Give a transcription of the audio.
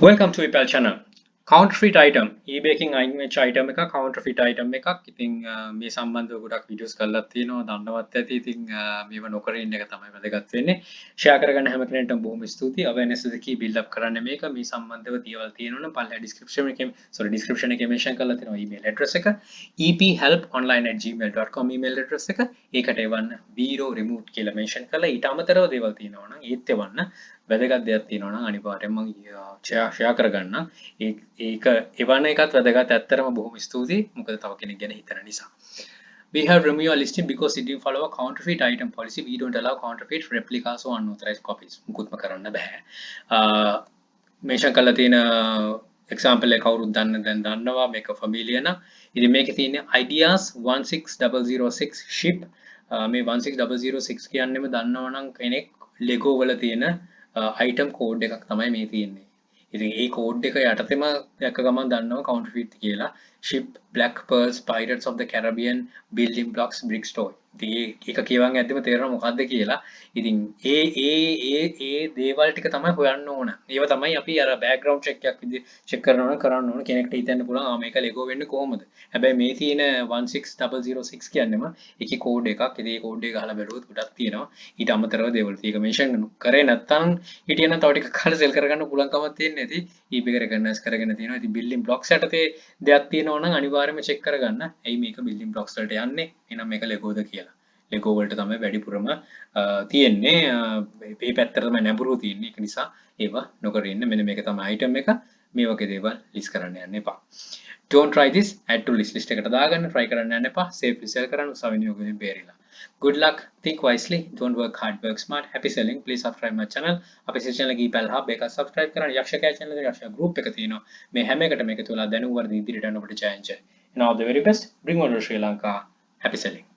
Welcome to Ipal channel. Counterfeit item. eBay එකකින් අයින් වෙච්ච item එක counterfeit item එකක්. ඉතින් මේ සම්බන්ධව ගොඩක් videos කරලා තියෙනවා. දන්නවත් ඇති. ඉතින් මේව නොකර ඉන්න එක තමයි වැදගත් වෙන්නේ. share කරගන්න හැම කෙනෙක්ටම බොහොම ස්තුතියි. awareness එකේ build up කරන්න මේක මේ සම්බන්ධව දේවල් තියෙනවා නම් පල්ලා description එකේ mention කරලා තියෙනවා email address එක. ephelponline@gmail.com email address එක. ඒකට එවන්න zero removed කියලා mention කරලා ඊට අමතරව දේවල් තියෙනවා නම් ඒත් එවන්න. වැදගත් දෙයක් තියෙනවා නම් අනිවාර්යෙන්ම share කරගන්න. ඒක එවන එකත් වැදගත්. ඇත්තටම බොහොම ස්තුතියි. මොකද තව කෙනෙක් ගැන හිතන නිසා. We have removed your listing because it didn't follow a counterfeit item policy. We don't allow counterfeit replicas or unauthorized copies. මුකුත්ම කරන්න බෑ. mention කරලා තියෙන example එක කවුරුත් දැන් දන්නවා මේක familiar නම්. ඉතින් මේකේ තියෙන ideas 16006 ship මේ 16006 කියන්නේම දන්නවනම් කෙනෙක් Lego වල තියෙන item code එකක් තමයි මේ තියෙන්නේ. ඉතින් ඒ code එක යටතේම දැක්ක ගමන් දන්නවා counterfeit කියලා. ship, black pearls, pirates of the Caribbean, building blocks, brick store. ඉතින් ඒක කියවන් ඇද්දිම තේරෙනවා මොකද්ද කියලා. ඉතින් ඒ දේවල් ටික තමයි හොයන්න ඕන. ඒව තමයි අපි අර background check එකක් විදිහට check කරන්න ඕන. කෙනෙක්ට හිතන්න පුළුවන් මේක Lego වෙන්නේ කොහොමද? හැබැයි මේ තියෙන 16006 කියන්නේම ඒකේ code එකක්. ඉතින් ඒ code එක ගහලා බැලුවොත් ගොඩක් තියෙනවා. ඊට අමතරව දේවල් තියෙක mention කරේ නැත්නම් හිටියනම් තව ටිකක් කාලෙ sell කරගන්න පුළුවන්කමක් තියෙන්නේ නැති. eBay එක recognize කරගෙන තියෙනවා. ඉතින් building blocks යටතේ දෙයක් තියෙනවා නම් අනිවාර්යයෙන්ම check කරගන්න. ඇයි මේක building blocks වලට යන්නේ? එහෙනම් මේක Legoද කියලා. Lego වලට තමයි වැඩිපුරම තියෙන්නේ. මේ පැත්තට තමයි නැඹුරු තියෙන්නේ. ඒක නිසා ඒව නොකර ඉන්න. මෙන්න මේක තමයි item එක. මේ වගේ දේවල් list කරන්න යන්න එපා. Don't try this. Add to list එකට දාගන්න try කරන්න යන්න එපා. Safely sell කරන්න උසාවි නියෝගයෙන් බේරිලා. Good luck. Think wisely. Don't work hard. Work smart. Happy selling. Please subscribe my channel. අපේ channel එකේ ipal hub එක subscribe කරන්න. යක්ෂකයා channel එකේ යක්ෂ group එක තියෙනවා. මේ හැම එකටම එකතු වෙලා දැනුම් වර්ධන ඉදිරියට යන ඔබට ජය. And all the very best. Bring on to Sri Lanka. Happy selling.